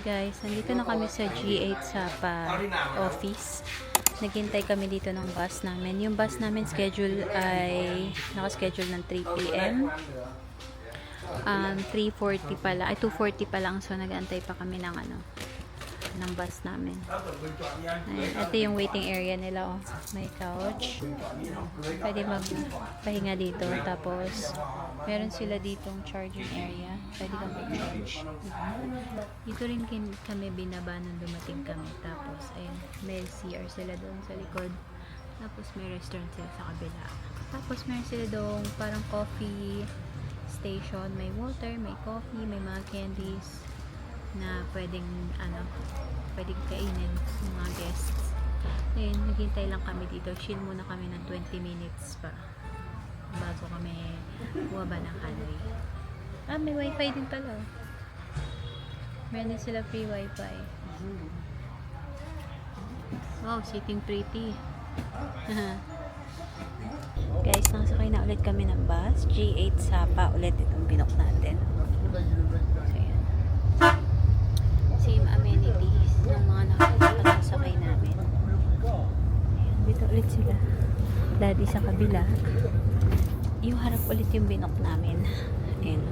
Guys, nandito na kami sa G8 Sapa office. Naghintay kami dito ng bus namin. Yung bus namin schedule ay naka-schedule ng 3 p.m. 3:40 pala, ay 2:40 pa lang, so nag-aantay pa kami ng ng bus namin. Ayan, ito yung waiting area nila, oh. May couch. Pwede magpahinga dito. Tapos, meron sila ditong charging area. Pwede kang mag-charge. Dito rin kami binaba nung dumating kami. Tapos, ayun, may CR sila doon sa likod. Tapos, may restaurant sila sa kabila. Tapos, meron sila doon parang coffee station. May water, may coffee, may mga candies na pwedeng kainin ng mga guests. Ayun, naghintay lang kami dito. Chill muna kami ng 20 minutes pa bago kami bumaba ng Hanoi. May wifi din pala. Meron din sila free wifi. Wow, sitting pretty. Guys, nakasakay na ulit kami ng bus. G8 Sapa ulit itong binok natin. Same amenities ng mga nakasakay namin. Ayan, dito ulit sila. Daddy sa kabila. Yung harap ulit yung binok namin. Ayan.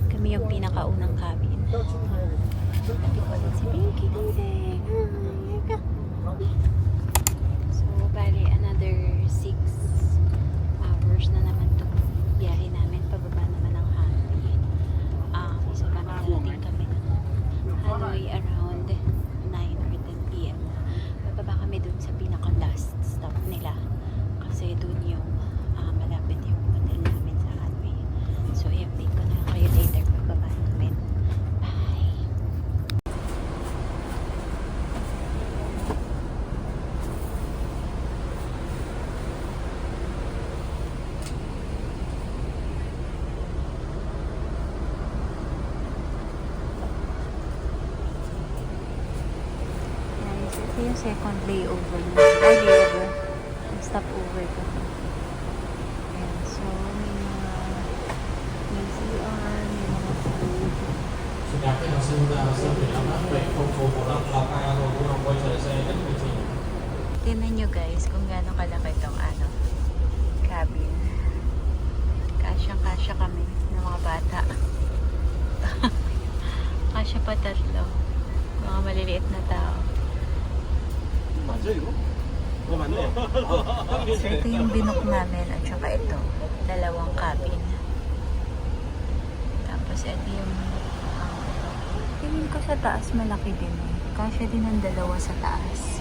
Kami yung pinakaunang cabin. Dito ulit si Pinky Dindeng. So, bali another 6 hours na naman to biyahe namin. Pababa naman ng Hanoi. So, darating kami ng Hanoi around 9 or 10 p.m. Bababa kami dun sa pinaka last stop nila. Kasi dun yung malapit yung hotel namin sa Hanoi. So, i-update ko na lang kayo later pagbaba namin. Bye! Ito yung second layover na. Ay, layover. Stop over ko. Ayan. So, may CR, may mga food. Tingnan nyo guys kung gaano kalaki itong cabin. Kasyang-kasya kami ng mga bata. Kasya pa tatlo. Mga maliliit na tao. So, ito yung binok namin at saka ito, dalawang cabin. Tapos, ito yung tingin ko sa taas malaki din eh. Kasya din ang dalawa sa taas.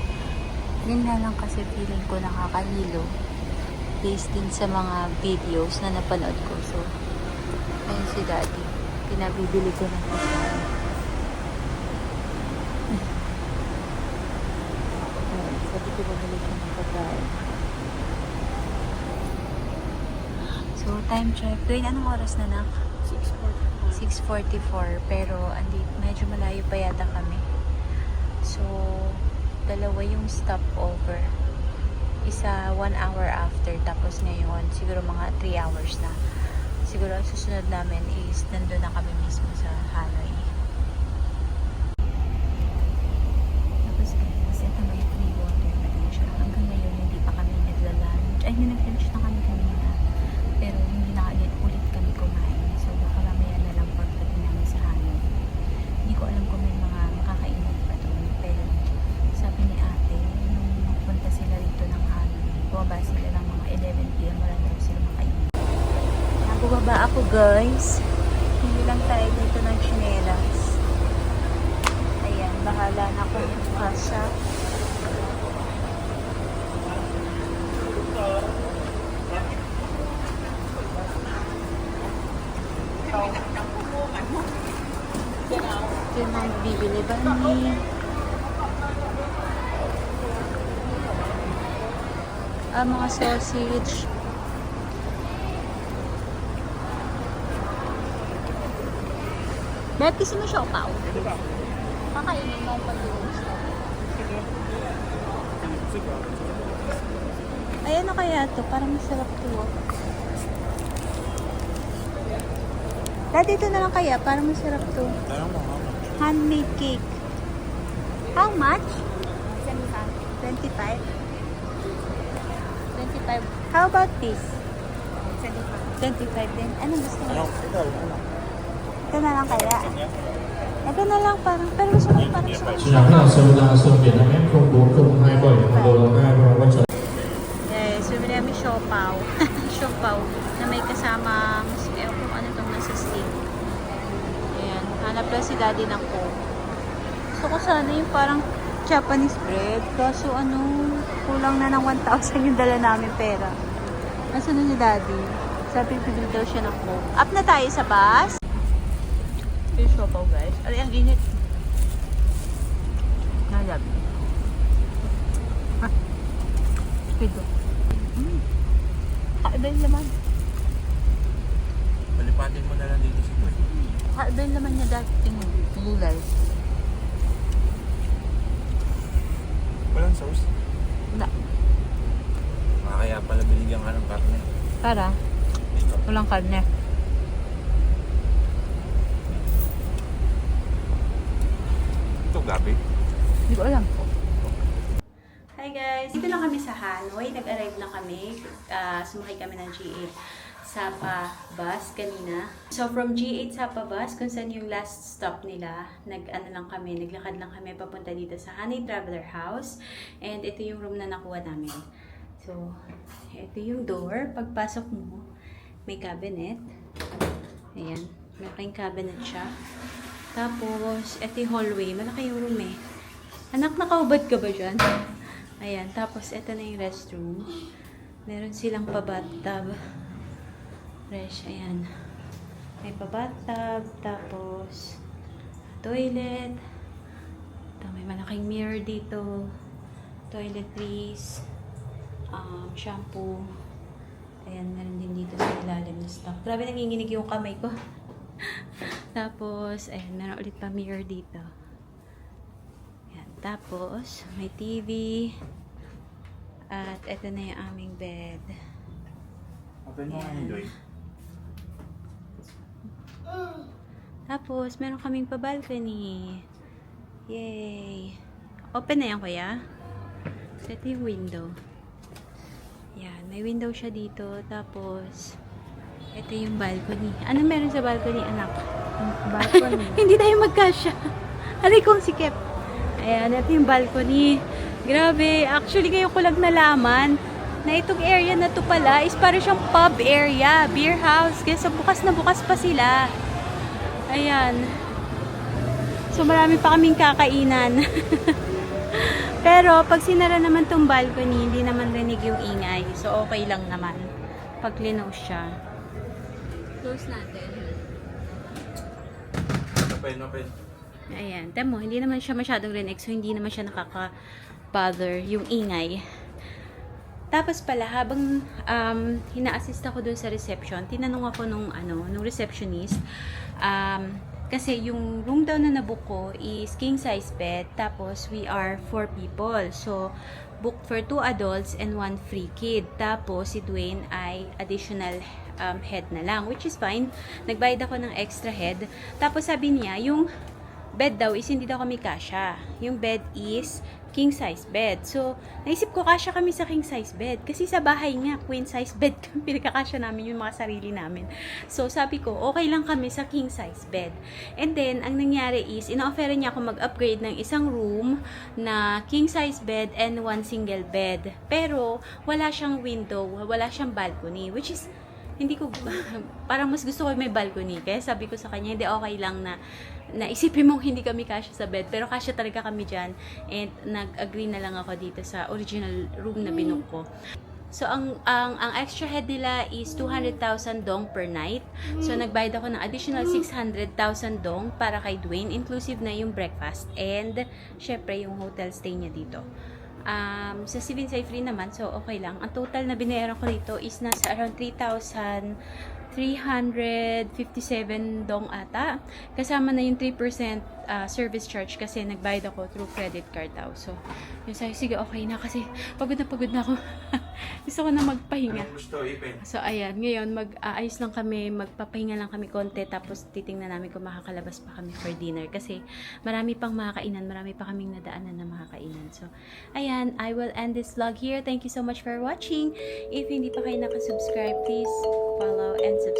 Yun na lang kasi feeling ko nakakahilo based din sa mga videos na napanood ko. So, ayun si Daddy. Pinabibili ko ng pagkain. Sabi ko babili ko ng pagkain. So, time check. Doon, anong oras na na? 6:44. Pero, medyo malayo pa yata kami. So, dalawa yung stopover. Isa 1 hour after. Tapos ngayon, siguro mga 3 hours na. Siguro ang susunod namin is nandun na kami mismo sa Hanoi. Tapos guys, ito may free water pa din siya. Hanggang ngayon, hindi pa kami nagla-lunch. Ay, nag-lunch na kami kanina. Pero hindi na ulit kami kumain. So, baka mamaya na lang pagdating namin sa Hanoi. Hindi ko alam kung may mga makakainit pa doon. Pero sabi ni ate, nung magpunta sila dito ng Hanoi, bumaba sila ng mga 11 p.m. wala daw sila makainit. Bumaba ako guys. Hindi lang tayo dito ng chinelas. Ayan, bahala na kung kasya. Ito yung mga bibili ba ni? Mga sausage. Bakit gusto mo siya upaw? Kakainin mo pag gusto. Sige. Ay, ano kaya ito? Parang masarap ito. Dati ito na lang kaya, para masarap to. Tanong mo, Handmade cake. How much? 25. 25. How about this? 25 din. Anong gusto mo? Ito, ano? Ito na lang kaya. Ito na lang parang, pero gusto mo parang sa 然后收到送给他们控股共开会，好多开会我找。 Guys, bumili kami siopaw. Siopaw na may kasama, ewan kung ano itong nasa stick. Ayan, hanap lang si daddy ng coke. Gusto ko sana yung parang Japanese bread. Kaso ano, kulang na ng 1,000 yung dala namin pera. Nasaan na si daddy? Sabi bibili daw siya ng coke. Up na tayo sa bus. Yung siopaw guys. Aray, ang init. Nalabi. Ha? Pito. Kakaiba yung laman. Palipatin mo na lang dito si Boy. Kakaiba yung laman niya dating gulay. Walang sauce. Wala. Kaya pala binigyan ka ng partner. Para? Walang karne. Ito gabi. Hindi ko alam. Hi guys! Dito lang kami sa Hanoi. Nag-arrive na kami. Sumakay kami ng G8 Sapa bus kanina. So from G8 Sapa bus, kung saan yung last stop nila, naglakad lang kami papunta dito sa Hanoi Traveler House. And ito yung room na nakuha namin. So, ito yung door. Pagpasok mo, may cabinet. Ayan. Malaking cabinet siya. Tapos, ito yung hallway. Malaki yung room eh. Anak, nakaubad ka ba dyan? Ayan. Tapos, ito na yung restroom. Meron silang pa-bathtub. Fresh. Ayan. May pa-bathtub. Tapos, toilet. Ito, may malaking mirror dito. Toiletries. Shampoo. Ayan, meron din dito sa ilalim na stock. Grabe, nanginginig yung kamay ko. Tapos, ayan, meron ulit pa mirror dito. Ayan, tapos, may TV. At ito na yung aming bed. Open mo nga Joy. Tapos, meron kaming pa-balcony. Yay! Open na yan, kuya. So, ito yung window. Yan, may window siya dito. Tapos, ito yung balcony. Ano meron sa balcony, anak? Balcony. Hindi tayo magkasya. Aray kong sikip. Ayan, ito yung balcony. Grabe, actually ngayon ko lang nalaman na itong area na to pala is para siyang pub area, beer house. Kaya bukas na bukas pa sila. Ayan. So marami pa kaming kakainan. Pero pag sinara naman tong balcony, hindi naman rinig yung ingay. So okay lang naman. Pag close siya. Close natin. Open. Ayan. Temo, hindi naman siya masyadong rinig. So hindi naman siya nakaka-bother yung ingay. Tapos pala, habang hina-assist ako dun sa reception, tinanong ako nung receptionist, kasi yung room daw na nabook ko is king size bed, tapos we are 4 people. So, booked for 2 adults and 1 free kid. Tapos, si Dwayne ay additional head na lang, which is fine. Nagbayad ako ng extra head. Tapos, sabi niya, yung bed daw is hindi daw kami kasya. Yung bed is king size bed. So, naisip ko kasya kami sa king size bed. Kasi sa bahay nga, queen size bed kami. Pinagkakasya namin yung mga sarili namin. So, sabi ko, okay lang kami sa king size bed. And then, ang nangyari is, ina-offer niya ako mag-upgrade ng isang room na king size bed and 1 single bed. Pero, wala siyang window, wala siyang balcony. Which is, hindi ko, parang mas gusto ko may balcony. Kaya sabi ko sa kanya, hindi okay lang na isipin mong hindi kami kasya sa bed, pero kasya talaga kami dyan. And nag-agree na lang ako dito sa original room na binook ko. So, ang extra head nila is 200,000 dong per night. So, nagbayad ako ng additional 600,000 dong para kay Dwayne, inclusive na yung breakfast and, syempre, yung hotel stay niya dito. Sa Sivinsay free naman, so okay lang. Ang total na binayaran ko dito is nasa around 3,357 dong ata. Kasama na yung 3% service charge kasi nagbayad ako through credit card daw. So, yun sabi, sige, okay na kasi pagod na ako. Gusto ko na magpahinga. Anong gusto, Ipin? So, ayan. Ngayon, mag-aayos lang kami, magpapahinga lang kami konti, tapos titingnan namin kung makakalabas pa kami for dinner. Kasi marami pang makakainan, marami pa kaming nadaanan na makakainan. So, ayan, I will end this vlog here. Thank you so much for watching. If hindi pa kayo nakasubscribe, please follow and subscribe.